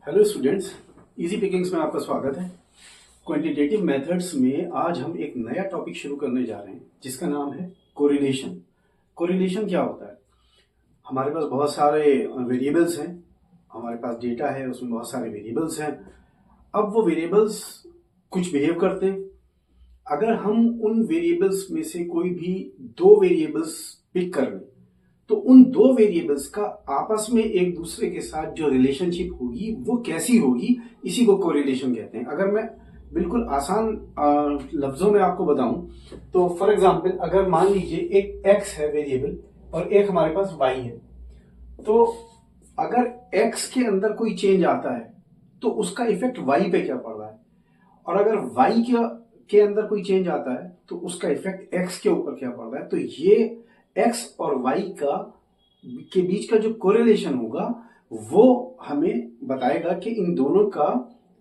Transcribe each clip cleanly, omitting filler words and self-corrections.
Hello students, easy Pickings में आपका स्वागत है। क्वांटिटेटिव मेथड्स में आज हम एक नया टॉपिक शुरू करने जा रहे हैं जिसका नाम है कोरिलेशन। कोरिलेशन क्या होता है? हमारे पास बहुत सारे वेरिएबल्स हैं, हमारे पास डेटा है, उसमें बहुत सारे वेरिएबल्स हैं। अब वो वेरिएबल्स कुछ बिहेव करते हैं। अगर हम उन वेरिएबल्स में से कोई भी दो वेरिएबल्स पिक कर लें तो उन दो वेरिएबल्स का आपस में एक दूसरे के साथ जो रिलेशनशिप होगी वो कैसी होगी, इसी को कोरिलेशन कहते हैं। अगर मैं बिल्कुल आसान लफ्जों में आपको बताऊं तो फॉर एग्जांपल अगर मान लीजिए एक x है वेरिएबल और एक हमारे पास y है, तो अगर x के अंदर कोई चेंज आता है तो उसका इफेक्ट y पे क्या पड़ रहा है, और अगर y के अंदर कोई चेंज आता है तो उसका इफेक्ट x के ऊपर क्या पड़ रहा है। तो ये x और y के बीच का जो कोरिलेशन होगा वो हमें बताएगा कि इन दोनों का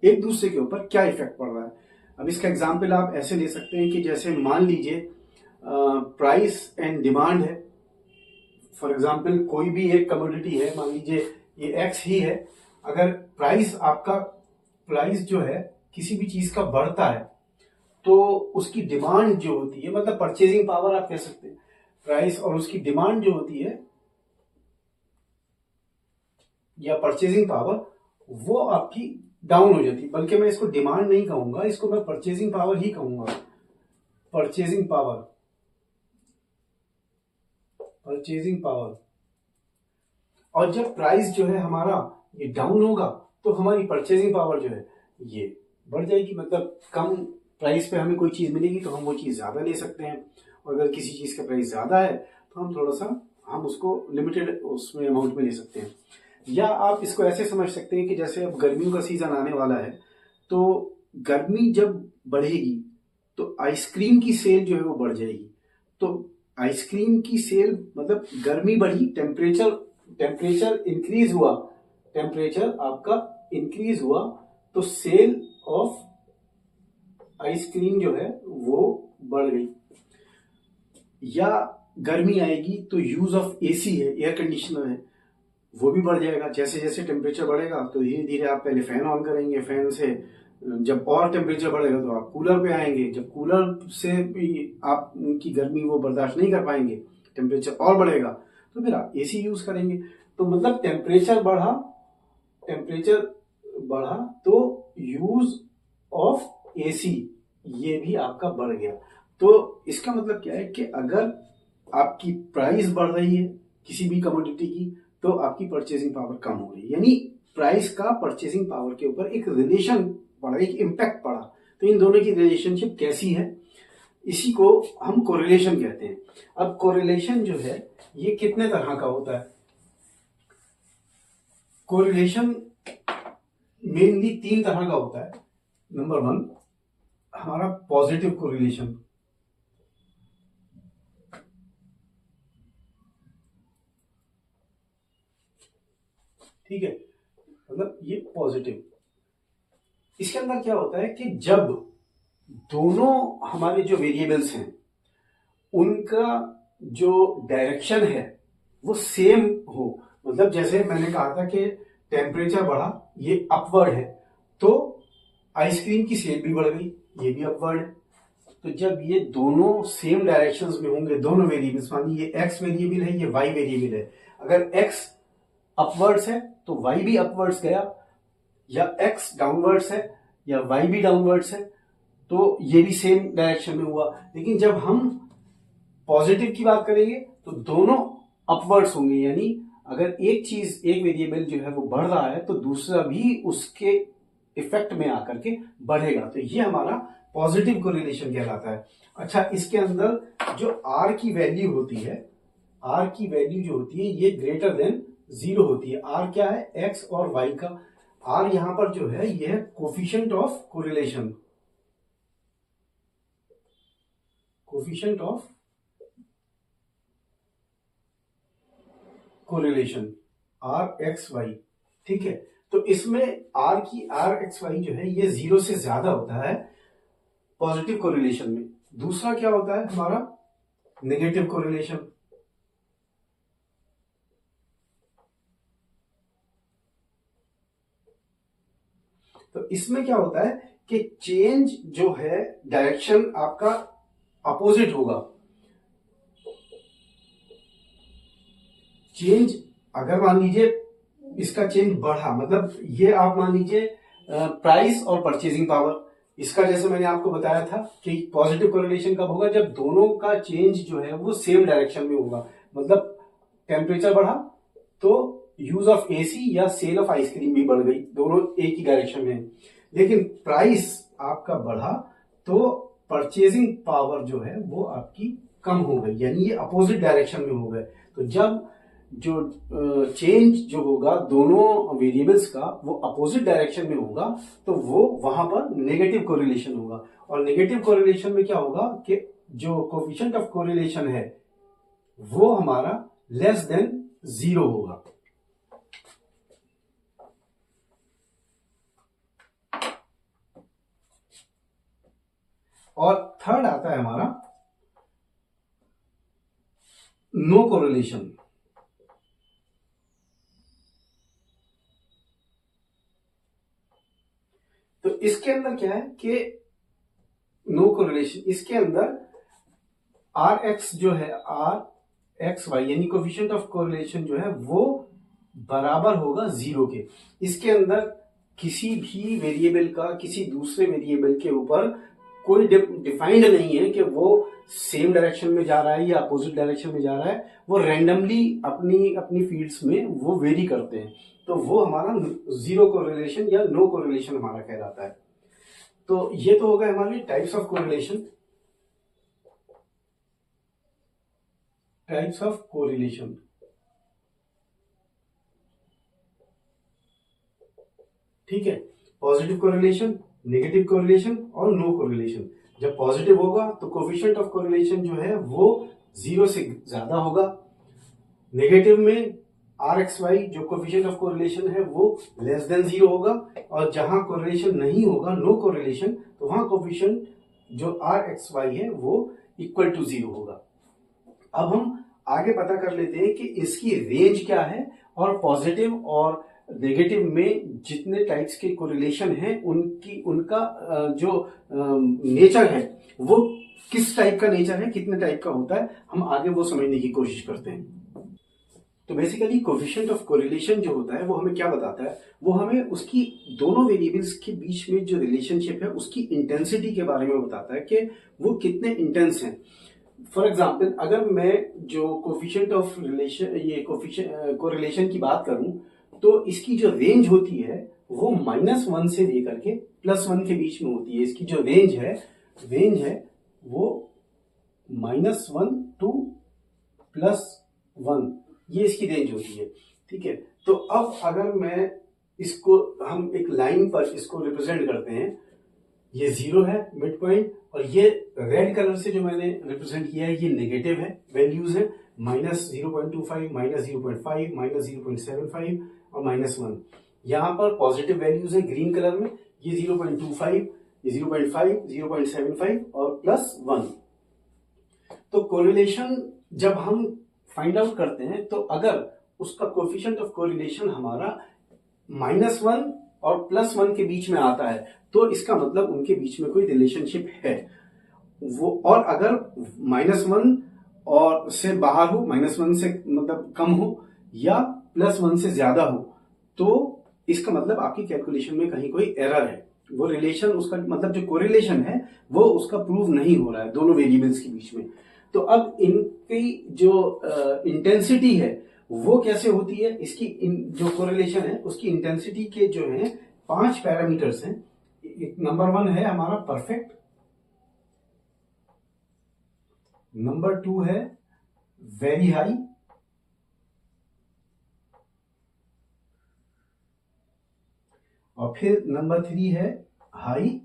एक दूसरे के ऊपर क्या इफेक्ट पड़ रहा है। अब इसका एग्जांपल आप ऐसे ले सकते हैं कि जैसे मान लीजिए प्राइस एंड डिमांड है। फॉर एग्जांपल कोई भी एक कमोडिटी है, मान लीजिए ये x ही है। अगर प्राइस जो है किसी भी चीज का बढ़ता है तो उसकी डिमांड जो होती है, मतलब परचेजिंग पावर आप कह सकते हैं, प्राइस और उसकी डिमांड जो होती है या परचेजिंग पावर, वो आपकी डाउन हो जाती है। बल्कि मैं इसको डिमांड नहीं कहूंगा, इसको मैं परचेजिंग पावर ही कहूंगा। Purchasing power. और जब प्राइस जो है हमारा ये डाउन होगा तो हमारी परचेजिंग पावर जो है ये बढ़ जाएगी। मतलब कम प्राइस पे हमें कोई चीज मिलेगी तो हम वो चीज ज्यादा ले सकते हैं, और अगर किसी चीज का प्राइस ज्यादा है तो हम थोड़ा सा उसको लिमिटेड उसमें अमाउंट में ले सकते हैं। या आप इसको ऐसे समझ सकते हैं कि जैसे अब गर्मियों का सीजन आने वाला है, तो गर्मी जब बढ़ेगी तो आइसक्रीम की सेल जो है वो बढ़ जाएगी। तो आइसक्रीम की सेल मतलब गर्मी बढ़ी, टेम्परेचर इंक्रीज हुआ, टेम्परेचर आपका इंक्रीज हुआ तो सेल ऑफ आइसक्रीम जो है वो बढ़ गई। या गर्मी आएगी तो यूज ऑफ एसी है, एयर कंडीशनर है, वो भी बढ़ जाएगा। जैसे जैसे टेम्परेचर बढ़ेगा तो धीरे धीरे आप पहले फैन ऑन करेंगे, फैन से जब और टेम्परेचर बढ़ेगा तो आप कूलर पे आएंगे, जब कूलर से भी आप उनकी गर्मी वो बर्दाश्त नहीं कर पाएंगे, टेम्परेचर और बढ़ेगा तो फिर आप एसी यूज करेंगे। तो मतलब टेम्परेचर बढ़ा तो यूज ऑफ एसी ये भी आपका बढ़ गया। तो इसका मतलब क्या है कि अगर आपकी प्राइस बढ़ रही है किसी भी कमोडिटी की तो आपकी परचेजिंग पावर कम हो रही है, यानी प्राइस का परचेजिंग पावर के ऊपर एक रिलेशन पड़ा, एक इम्पैक्ट पड़ा। तो इन दोनों की रिलेशनशिप कैसी है, इसी को हम कोरिलेशन कहते हैं। अब कोरिलेशन जो है ये कितने तरह का होता है? कोरिलेशन मेनली तीन तरह का होता है। नंबर 1 हमारा पॉजिटिव कोरिलेशन। ठीक है, मतलब ये पॉजिटिव। इसके अंदर क्या होता है कि जब दोनों हमारे जो वेरिएबल्स हैं उनका जो डायरेक्शन है वो सेम हो, मतलब जैसे मैंने कहा था कि टेम्परेचर बढ़ा, ये अपवर्ड है, तो आइसक्रीम की सेल भी बढ़ गई, ये भी अपवर्ड है। तो जब ये दोनों सेम डायरेक्शंस में होंगे, दोनों वेरिएबल्स, मान लीजिए ये x वेरिएबल है, ये y वेरिएबल है, अगर x अपवर्ड्स है तो y भी अपवर्ड्स गया, या x डाउनवर्ड्स है या y भी डाउनवर्ड्स है तो ये भी सेम डायरेक्शन में हुआ। लेकिन जब हम पॉजिटिव की बात करेंगे तो दोनों अपवर्ड्स होंगे, यानी अगर एक वेरिएबल जो है वो बढ़ रहा है तो दूसरा भी उसके इफेक्ट में आकर के बढ़ेगा। तो ये हमारा पॉजिटिव कोरिलेशन कहलाता है। अच्छा, इसके अंदर जो r की वैल्यू होती है, r की वैल्यू जो होती है ये ग्रेटर देन 0 होती है। r क्या है? x और y का। r यहां पर जो है ये है coefficient of correlation, coefficient of correlation rxy। ठीक है, तो इसमें rxy जो है ये 0 से ज्यादा होता है पॉजिटिव कोरिलेशन में। दूसरा क्या होता है हमारा? Negative correlation. तो इसमें क्या होता है कि चेंज जो है डायरेक्शन आपका अपोजिट होगा। चेंज अगर मान लीजिए इसका चेंज बढ़ा, मतलब ये आप मान लीजिए प्राइस और परचेजिंग पावर, इसका जैसे मैंने आपको बताया था कि पॉजिटिव कोरिलेशन कब होगा, जब दोनों का चेंज जो है वो सेम डायरेक्शन में होगा। मतलब टेम्परेचर बढ़ा तो यूज ऑफ एसी या सेल ऑफ आइसक्रीम भी बढ़ गई, दोनों एक ही डायरेक्शन में है। लेकिन प्राइस आपका बढ़ा तो परचेजिंग पावर जो है वो आपकी कम हो गई, यानी ये अपोजिट डायरेक्शन में हो गए। तो जब जो चेंज जो होगा दोनों वेरिएबल्स का वो अपोजिट डायरेक्शन में होगा तो वो वहां पर नेगेटिव कोरिलेशन होगा। और नेगेटिव कोरिलेशन में क्या होगा कि जो कोफिशिएंट ऑफ कोरिलेशन है वो हमारा लेस देन 0 होगा। और थर्ड आता है हमारा नो कोरिलेशन। तो इसके अंदर क्या है कि नो कोरिलेशन, इसके अंदर आर एक्स जो है, आर एक्स वाई यानी कोफिशिएंट ऑफ कोरिलेशन जो है वो बराबर होगा 0 के। इसके अंदर किसी भी वेरिएबल का किसी दूसरे वेरिएबल के ऊपर कोई डिफाइंड नहीं है कि वो सेम डायरेक्शन में जा रहा है या अपोजिट डायरेक्शन में जा रहा है। वो रैंडमली अपनी अपनी फील्ड्स में वो वेरी करते हैं। तो वो हमारा 0 कोरिलेशन या नो कोरिलेशन हमारा कहलाता है। तो ये तो हो गए हमारे types of correlation. Types of correlation, ठीक है, पॉजिटिव कोरिलेशन, नेगेटिव कोरिलेशन और नो कोरिलेशन। जब पॉजिटिव होगा तो कोफिशिएंट ऑफ कोरिलेशन जो है वो 0 से ज्यादा होगा। नेगेटिव में आर एक्स वाई जो कोफिशिएंट ऑफ कोरिलेशन है वो लेस देन 0 होगा। और जहां कोरिलेशन नहीं होगा, नो कोरिलेशन, तो वहां कोफिशिएंट जो आर एक्स वाई है वो इक्वल टू 0 होगा। अब हम आगे पता कर लेते हैं कि इसकी रेंज क्या है और पॉजिटिव और नेगेटिव में जितने टाइप्स के कोरिलेशन हैं उनका जो नेचर है वो किस टाइप का नेचर है, कितने टाइप का होता है, हम आगे वो समझने की कोशिश करते हैं। तो बेसिकली कोफिशिएंट ऑफ कोरिलेशन जो होता है वो हमें क्या बताता है, वो हमें उसकी दोनों वेरिएबल्स के बीच में जो रिलेशनशिप है उसकी इंटेंसिटी के बारे में बताता है कि वो कितने इंटेंस हैं। फॉर एग्जाम्पल, अगर मैं जो कोफिशिएंट ऑफ रिलेशन ये कोरिलेशन की बात करूं तो इसकी जो रेंज होती है वो -1 से लेकर के +1 के बीच में होती है। इसकी जो रेंज है वो -1 to +1, ये इसकी रेंज होती है, ठीक है। तो अब अगर मैं इसको हम एक लाइन पर इसको रिप्रेजेंट करते हैं, ये 0 है मिड पॉइंट, और ये रेड कलर से जो मैंने रिप्रेजेंट किया है ये नेगेटिव है, वैल्यूज है -0.25, -0.5, -0.75 और -1। यहां पर पॉजिटिव वैल्यूज है ग्रीन कलर में, ये 0.25, ये 0.5, 0.75 और +1। तो कोरिलेशन जब हम फाइंड आउट करते हैं तो अगर उसका कोफिशिएंट ऑफ कोरिलेशन हमारा -1 और +1 के बीच में आता है तो इसका मतलब उनके बीच में कोई रिलेशनशिप है वो। और अगर -1 और से बाहर हो, -1 से मतलब कम हो या +1 से ज्यादा हो, तो इसका मतलब आपकी कैलकुलेशन में कहीं कोई एरर है। वो रिलेशन, उसका मतलब जो कोरिलेशन है वो उसका प्रूव नहीं हो रहा है दोनों वेरिएबल्स के बीच में। तो अब इनकी जो इंटेंसिटी है वो कैसे होती है, इसकी जो कोरिलेशन है उसकी इंटेंसिटी के जो है 5 पैरामीटर्स हैं। नंबर 1 है हमारा परफेक्ट, नंबर 2 है वेरी हाई, और फिर नंबर 3 है हाई,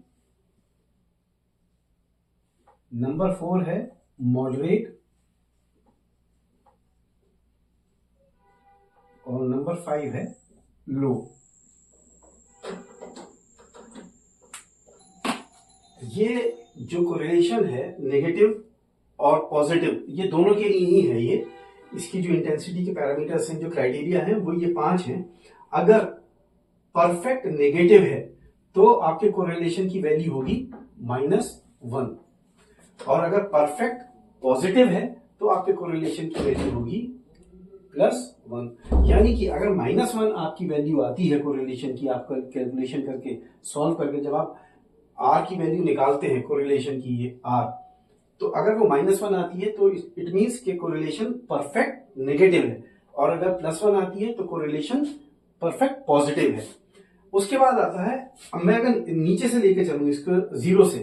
नंबर 4 है मॉडरेट, और नंबर 5 है लो। ये जो कोरिलेशन है नेगेटिव और पॉजिटिव ये दोनों के लिए ही है। ये इसकी जो इंटेंसिटी के पैरामीटर्स हैं, जो क्राइटेरिया हैं वो ये 5 हैं। अगर परफेक्ट नेगेटिव है तो आपके कोरिलेशन की वैल्यू होगी -1, और अगर परफेक्ट पॉजिटिव है तो आपके कोरिलेशन की वैल्यू होगी +1। यानी कि अगर -1 आपकी वैल्यू आती है कोरिलेशन की, आप कैलकुलेशन करके सॉल्व करके जब आप आर की वैल्यू निकालते हैं कोरिलेशन की, ये आर, तो अगर वो -1 आती है तो इट मीन्स के कोरिलेशन परफेक्ट नेगेटिव है, और अगर +1 आती है तो कोरिलेशन परफेक्ट पॉजिटिव है। उसके बाद आता है, अब मैं अगर नीचे से लेके चलूं इसको 0 से,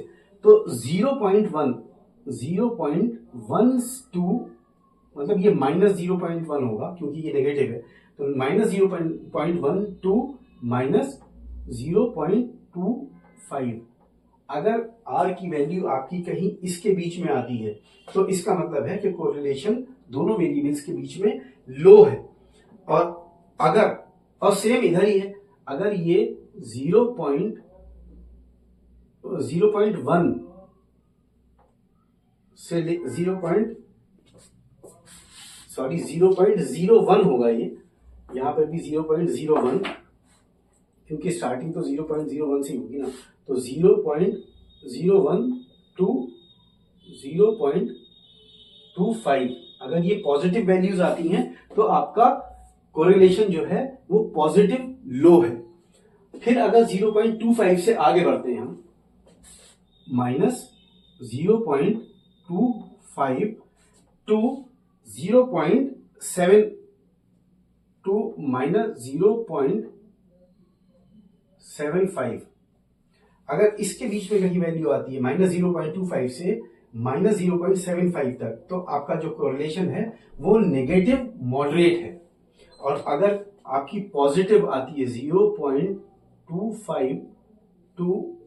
तो 0.1 0.12, मतलब ये -0.1 होगा क्योंकि ये नेगेटिव है, तो -0.1 टू -0.25। अगर आर की वैल्यू आपकी कहीं इसके बीच में आती है तो इसका मतलब है कि कोरिलेशन दोनों वेरिएबल्स के बीच में लो है। और अगर, और सेम इधर ही है, अगर ये 0.1 से 0.01 होगा, ये यहां पर भी 0.01, क्योंकि स्टार्टिंग तो 0.01 से होगी ना, तो 0.01 टू 0.25 अगर ये पॉजिटिव वैल्यूज आती हैं तो आपका कोरिलेशन जो है वो पॉजिटिव लो है। फिर अगर 0.25 से आगे बढ़ते हैं हम, -0.25 टू 0.7 टू -0.75, अगर इसके बीच में कहीं वैल्यू आती है -0.25 से -0.75 तक, तो आपका जो कोरिलेशन है वो नेगेटिव मॉडरेट है। और अगर आपकी पॉजिटिव आती है 0.25 टू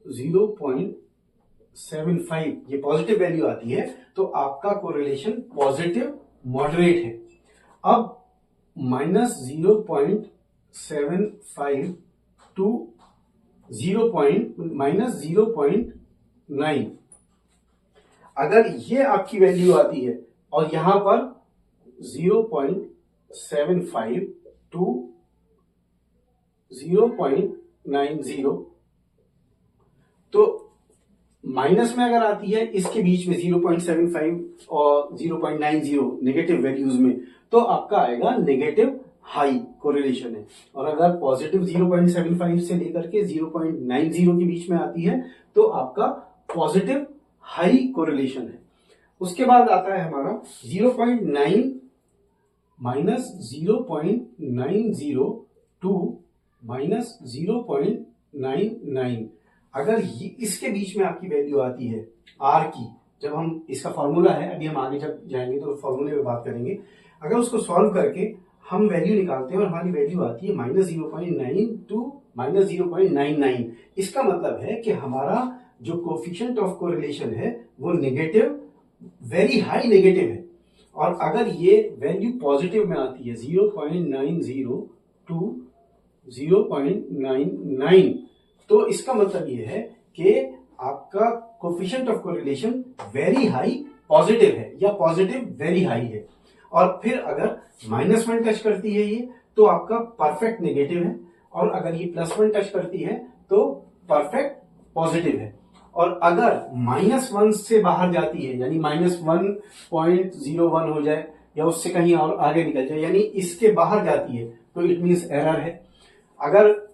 0.75, ये पॉजिटिव वैल्यू आती है तो आपका कोरिलेशन पॉजिटिव मॉडरेट है। अब -0.75 टू -0.9, अगर ये आपकी वैल्यू आती है और यहां पर 0.75 टू 0.90, तो माइनस में अगर आती है इसके बीच में 0.75 और 0.90 नेगेटिव वैल्यूज में, तो आपका आएगा नेगेटिव हाई कोरिलेशन है। और अगर पॉजिटिव 0.75 से लेकर के 0.90 के बीच में आती है तो आपका पॉजिटिव हाई कोरिलेशन है। उसके बाद आता है हमारा 0.9 -0.90 टू -0.99, अगर इसके बीच में आपकी वैल्यू आती है आर की, जब हम इसका फॉर्मूला है, अभी हम आगे जब जाएंगे तो फॉर्मूले में बात करेंगे, अगर उसको सॉल्व करके हम वैल्यू निकालते हैं और हमारी वैल्यू आती है -0.9 टू -0.99, इसका मतलब है कि हमारा जो कोफिशिएंट ऑफ कोरिलेशन है वो नेगेटिव, वेरी हाई नेगेटिव है। और अगर ये वैल्यू पॉजिटिव में आती है 0.90 टू 0.99, तो इसका मतलब ये है कि आपका coefficient of correlation very high positive है या पॉजिटिव वेरी हाई है। और फिर अगर -1 टच करती है ये, तो आपका परफेक्ट नेगेटिव है, और अगर ये +1 टच करती है तो परफेक्ट पॉजिटिव है। और अगर -1 से बाहर जाती है, यानी -1.01 हो जाए या उससे कहीं और आगे निकल जाए, यानी इसके बाहर जाती है, तो इट मीन्स एरर है। अगर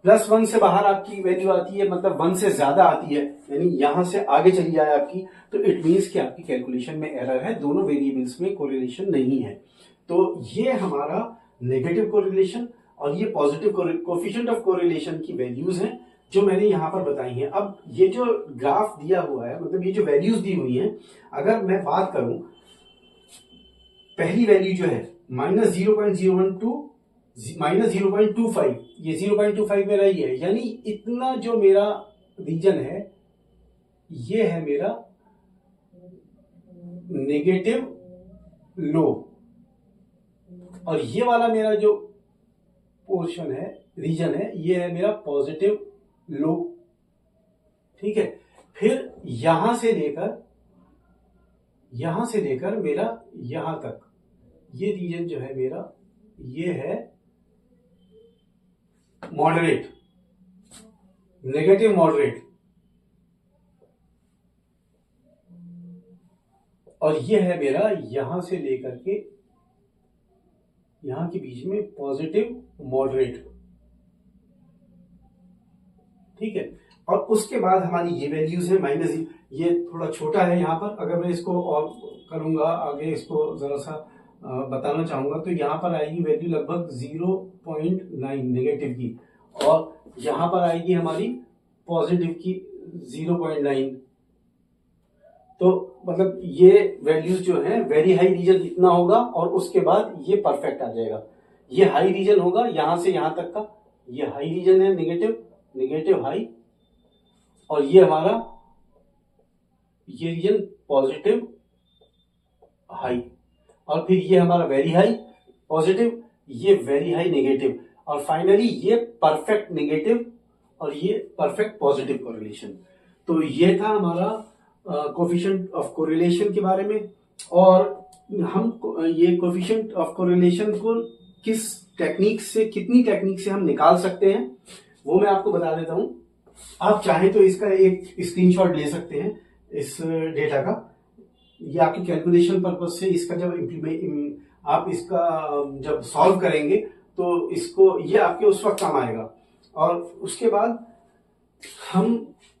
+1 से बाहर आपकी वैल्यू आती है, मतलब 1 से ज्यादा आती है, यानी यहां से आगे चली जाए आपकी, तो इट मीन्स कि आपकी कैलकुलेशन में एरर है, दोनों वेरिएबल्स में कोरिलेशन नहीं है। तो ये हमारा नेगेटिव कोरिलेशन और ये पॉजिटिव कोफिशिएंट ऑफ कोरिलेशन की वैल्यूज हैं जो मैंने यहां पर बताई हैं। अब ये जो ग्राफ दिया हुआ है, मतलब ये जो वैल्यूज दी हुई हैं, अगर मैं बात करूं, पहली वैल्यू जो है -0.01 टू -0.25, ये 0.25 मेरा ये है, यानी इतना जो मेरा रीजन है ये है मेरा नेगेटिव लो, और ये वाला मेरा जो पोर्शन है, रीजन है, ये है मेरा पॉजिटिव लो। ठीक है, फिर यहां से लेकर मेरा यहां तक ये रीजन जो है मेरा, ये है मॉडरेट। नेगेटिव मॉडरेट, और ये है मेरा यहां से लेकर के यहां के बीच में पॉजिटिव मॉडरेट। ठीक है, और उसके बाद हमारी ये वैल्यूज है माइनस, ये थोड़ा छोटा है यहाँ पर, अगर मैं इसको और करूंगा आगे, इसको जरा सा बताना चाहूंगा, तो यहाँ पर आएगी वैल्यू लगभग 0.9 नेगेटिव की, और यहाँ पर आएगी हमारी पॉजिटिव की 0.9। तो मतलब ये वैल्यूज जो है वेरी हाई रीजन इतना होगा, और उसके बाद ये परफेक्ट आ जाएगा। ये हाई रीजन होगा यहां से यहां तक का, ये हाई रीजन है, नेगेटिव नेगेटिव हाई, और ये हमारा ये रीजन पॉजिटिव हाई, और फिर ये हमारा वेरी हाई पॉजिटिव, ये वेरी हाई नेगेटिव, और फाइनली ये परफेक्ट नेगेटिव और ये परफेक्ट पॉजिटिव कोरिलेशन। तो ये था हमारा कोफिशिएंट ऑफ कोरिलेशन के बारे में। और हम ये कोफिशिएंट ऑफ कोरिलेशन को किस टेक्निक से, कितनी टेक्निक से हम निकाल सकते हैं वो मैं आपको बता देता हूं। आप चाहें तो इसका एक स्क्रीनशॉट ले सकते हैं इस डेटा का, ये आपके कैलकुलेशन पर्पज से, इसका जब आप इसका जब सॉल्व करेंगे तो इसको ये आपके उस वक्त काम आएगा। और उसके बाद हम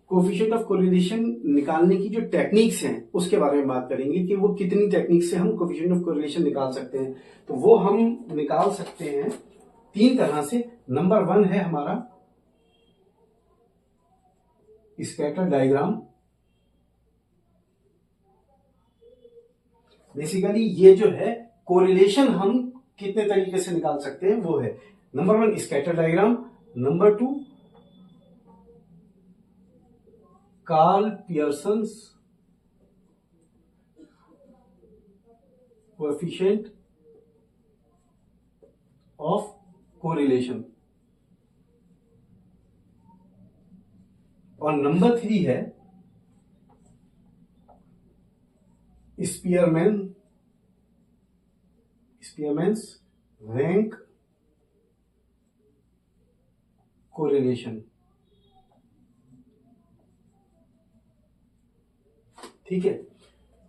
कोफिशिएंट ऑफ कोरिलेशन निकालने की जो टेक्निक्स हैं उसके बारे में बात करेंगे कि वो कितनी टेक्निक से हम कोफिशिएंट ऑफ कोरिलेशन निकाल सकते हैं। तो वो हम निकाल सकते हैं 3 तरह से। नंबर 1 है हमारा स्कैटर डायग्राम। बेसिकली ये जो है कोरिलेशन हम कितने तरीके से निकाल सकते हैं वो है number 1 scatter diagram, number 2 Karl Pearson's coefficient of correlation, और नंबर 3 है स्पीयरमैन्स रैंक कोरिलेशन। ठीक है,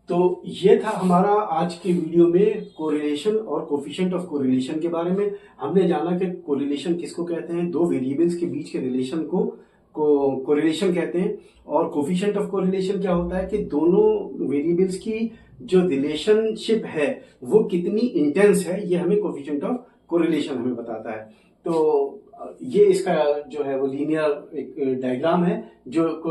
तो ये था हमारा आज के वीडियो में कोरिलेशन और कोफिशिएंट ऑफ कोरिलेशन के बारे में। हमने जाना कि कोरिलेशन किसको कहते हैं, 2 वेरिएबल्स के बीच के रिलेशन को कोरिलेशन कहते हैं, और कोफिशिएंट ऑफ कोरिलेशन क्या होता है कि दोनों वेरिएबल्स की जो रिलेशनशिप है वो कितनी इंटेंस है, ये हमें कोफिशिएंट ऑफ कोरिलेशन हमें बताता है। तो ये इसका जो है वो लीनियर एक डायग्राम है, जो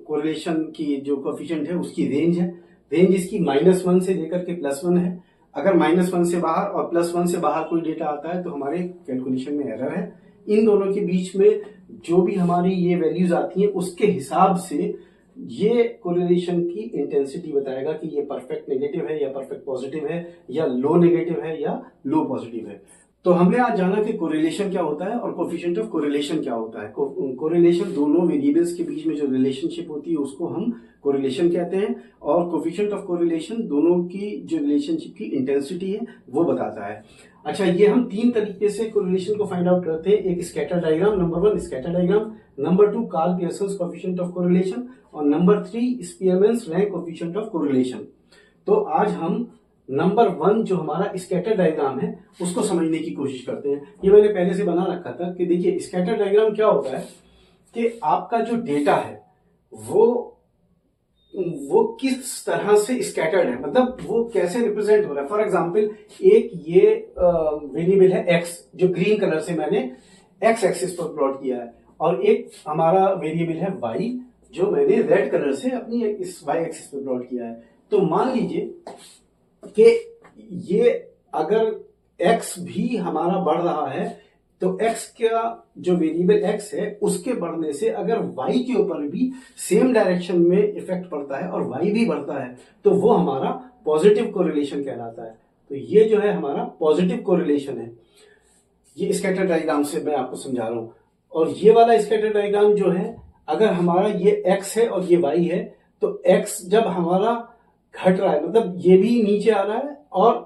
कोरिलेशन की जो कोफिशिएंट है उसकी रेंज है। रेंज इसकी -1 से लेकर के +1 है। अगर -1 से बाहर और +1 से बाहर कोई डेटा आता है तो हमारे कैलकुलेशन में एरर है। इन दोनों के बीच में जो भी हमारी ये वैल्यूज आती हैं उसके हिसाब से ये कोरिलेशन की इंटेंसिटी बताएगा कि ये परफेक्ट नेगेटिव है या परफेक्ट पॉजिटिव है, या लो नेगेटिव है या लो पॉजिटिव है। तो हमने आज जाना कि कोरिलेशन क्या होता है और कोफिशिएंट ऑफ कोरिलेशन क्या होता है। कोरिलेशन दोनों वेरिएबल्स के बीच में जो रिलेशनशिप होती है उसको हम कोरिलेशन कहते हैं, और कोफिशिएंट ऑफ कोरिलेशन दोनों की जो रिलेशनशिप की इंटेंसिटी है वो बताता है। अच्छा, ये हम 3 तरीके से कोरिलेशन को फाइंड आउट करते हैं। एक scatter diagram, number 1 scatter diagram, number 2 Karl Pearson's coefficient of correlation, और number 3 Spearman's rank coefficient of correlation. तो आज हम नंबर 1 जो हमारा स्कैटर डायग्राम है उसको समझने की कोशिश करते हैं। ये मैंने पहले से बना रखा था कि देखिए स्कैटर डायग्राम क्या होता है कि आपका जो डेटा है वो किस तरह से स्कैटर्ड है, मतलब वो कैसे रिप्रेजेंट हो रहा है। फॉर एग्जांपल एक ये वेरिएबल है एक्स जो ग्रीन कलर से मैंने एक्स एक्सिस पर प्लॉट किया है, और एक हमारा वेरिएबल है वाई जो मैंने रेड कलर से अपनी इस वाई एक्सिस पर प्लॉट किया है। तो मान लीजिए कि ये अगर x भी हमारा बढ़ रहा है तो x का जो वेरिएबल x है उसके बढ़ने से अगर y के ऊपर भी सेम डायरेक्शन में इफेक्ट पड़ता है और y भी बढ़ता है तो वो हमारा पॉजिटिव कोरिलेशन कहलाता है। तो ये जो है हमारा पॉजिटिव कोरिलेशन है। ये स्कैटर डायग्राम से मैं आपको समझा रहा हूं। और ये वाला स्कैटर डायग्राम जो है, अगर हमारा ये x है और ये y है तो x जब हमारा घट रहा है, मतलब ये भी नीचे आ रहा है और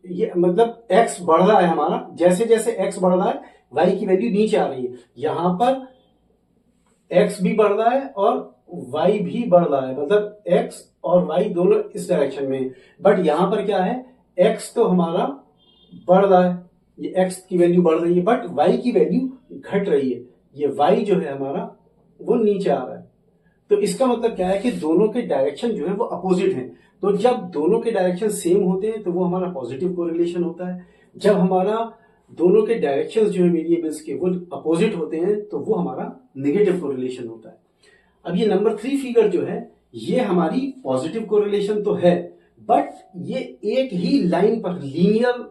ये मतलब x बढ़ रहा है हमारा, जैसे जैसे x बढ़ रहा है y की वैल्यू नीचे आ रही है। यहां पर x भी बढ़ रहा है और y भी बढ़ रहा है, मतलब x और y दोनों इस डायरेक्शन में है। बट यहां पर क्या है, x तो हमारा बढ़ रहा है, ये x की वैल्यू बढ़ रही है, बट y की वैल्यू घट रही है, ये y जो है हमारा वो नीचे आ रहा है। तो इसका मतलब क्या है कि दोनों के डायरेक्शन जो है वो अपोजिट हैं। तो जब दोनों के डायरेक्शन सेम होते हैं तो वो हमारा पॉजिटिव कोरिलेशन होता है। जब हमारा दोनों के डायरेक्शंस जो है वेरिएबल्स के वो अपोजिट होते हैं तो वो हमारा नेगेटिव कोरिलेशन होता है। अब ये नंबर 3 फिगर जो है ये हमारी पॉजिटिव कोरिलेशन तो है, बट ये एक ही लाइन पर लीनियर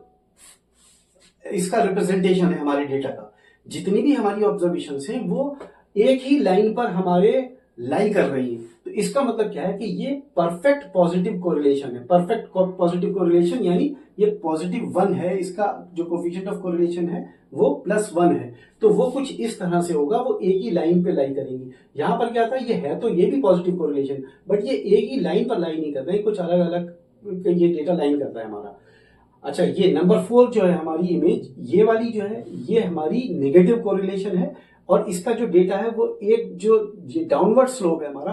इसका रिप्रेजेंटेशन है हमारे डेटा का। जितनी भी हमारी ऑब्जर्वेशंस हैं वो एक ही लाइन पर हमारे लाई कर रही है। तो इसका मतलब क्या है कि ये परफेक्ट पॉजिटिव कोरिलेशन है। परफेक्ट पॉजिटिव कोरिलेशन यानी ये +1 है, इसका जो कोफिशिएंट ऑफ कोरिलेशन है वो +1 है। तो वो कुछ इस तरह से होगा, वो एक ही लाइन पे लाई करेंगी। यहां पर क्या था, ये है तो ये भी पॉजिटिव कोरिलेशन, बट ये एक ही लाइन पर लाई नहीं कर रहे हैं, कुछ अलग अलग ये डेटा लाइन करता है हमारा। अच्छा, ये नंबर 4 जो है हमारी इमेज, ये वाली जो है ये हमारी नेगेटिव कोरिलेशन है, और इसका जो डेटा है वो एक जो ये डाउनवर्ड स्लोप है हमारा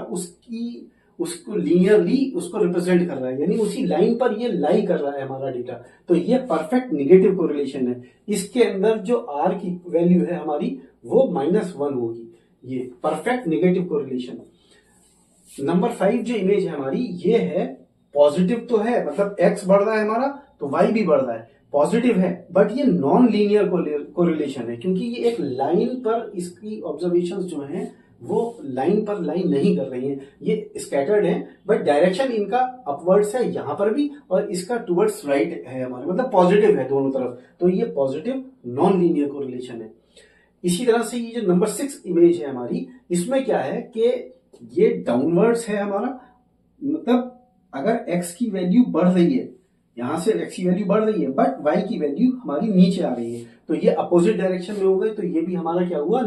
उसको लीनियरली उसको रिप्रेजेंट कर रहा है, यानी उसी लाइन पर ये लाई कर रहा है हमारा डेटा। तो ये परफेक्ट नेगेटिव कोरिलेशन है। इसके अंदर जो आर की वैल्यू है हमारी वो -1 होगी, ये परफेक्ट नेगेटिव कोरिलेशन। नंबर 5 जो इमेज है हमारी ये है पॉजिटिव तो है, मतलब एक्स बढ़ रहा है हमारा तो वाई भी बढ़ रहा है, पॉजिटिव है, बट ये नॉन लीनियर कोरिलेशन है, क्योंकि ये एक लाइन पर इसकी ऑब्जर्वेशंस जो हैं वो लाइन पर लाइन नहीं कर रही हैं, ये स्कैटर्ड हैं, बट डायरेक्शन इनका अपवर्ड्स है यहां पर भी, और इसका टुवर्ड्स राइट है हमारे, मतलब पॉजिटिव है दोनों तरफ। तो ये पॉजिटिव नॉन लीनियर कोरिलेशन है। इसी तरह से ये जो नंबर 6 इमेज है हमारी, इसमें क्या है कि ये डाउनवर्ड्स है हमारा, मतलब अगर x की वैल्यू बढ़ रही है, यहां से x की वैल्यू बढ़ रही है, बट y की वैल्यू हमारी नीचे आ रही है, तो ये अपोजिट डायरेक्शन में हो गए, तो ये भी हमारा क्या हुआ,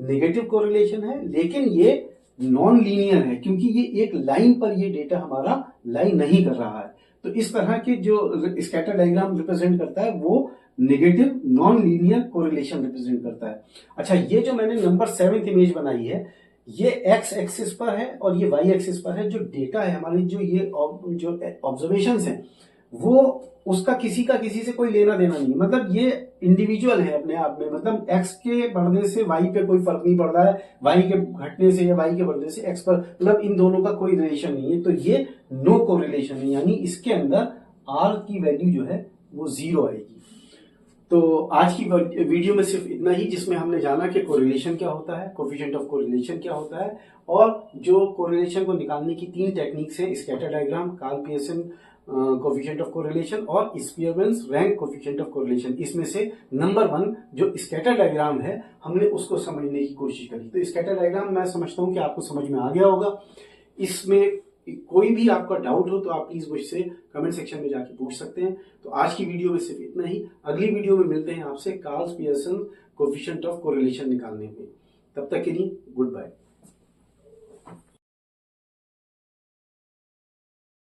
नेगेटिव कोरिलेशन है। लेकिन ये नॉन लीनियर है, क्योंकि ये एक लाइन पर ये डेटा हमारा लाई नहीं कर रहा है। तो इस तरह के जो स्कैटर डायग्राम रिप्रेजेंट करता है वो negative non linear correlation represent करता है। अच्छा, ये जो मैंने नंबर 7 इमेज बनाई है ये x एक्सिस पर है और ये y एक्सिस पर है। जो डेटा है हमारी, जो ये जो ऑब्जर्वेशंस हैं वो उसका किसी का किसी से कोई लेना देना नहीं है, मतलब ये इंडिविजुअल है अपने आप में, मतलब x के बढ़ने से y पे कोई फर्क नहीं पड़ रहा है, y के घटने से या y के बढ़ने से x पर, मतलब इन दोनों का कोई रिलेशन नहीं है। तो ये नो कोरिलेशन है, यानी इसके अंदर r की वैल्यू जो है वो 0 आएगी। तो आज की वीडियो में सिर्फ इतना ही, जिसमें हमने जाना कि कोरिलेशन क्या होता है, कोफिशिएंट ऑफ कोरिलेशन क्या होता है, और जो कोरिलेशन को निकालने की 3 टेक्निक्स हैं, scatter diagram, Karl Pearson coefficient of correlation और Spearman's rank coefficient of correlation. इसमें से नंबर 1 जो स्कैटर डायग्राम है हमने उसको समझने की कोशिश करी। तो स्कैटर डायग्राम मैं समझता हूं कि आपको समझ में आ गया होगा। इसमें कोई भी आपका डाउट हो तो आप प्लीज मुझसे कमेंट सेक्शन में जाके पूछ सकते हैं। तो आज की वीडियो में सिर्फ इतना ही, अगली वीडियो में मिलते हैं आपसे Karl Pearson coefficient of correlation निकालने में। तब तक के लिए गुड बाय।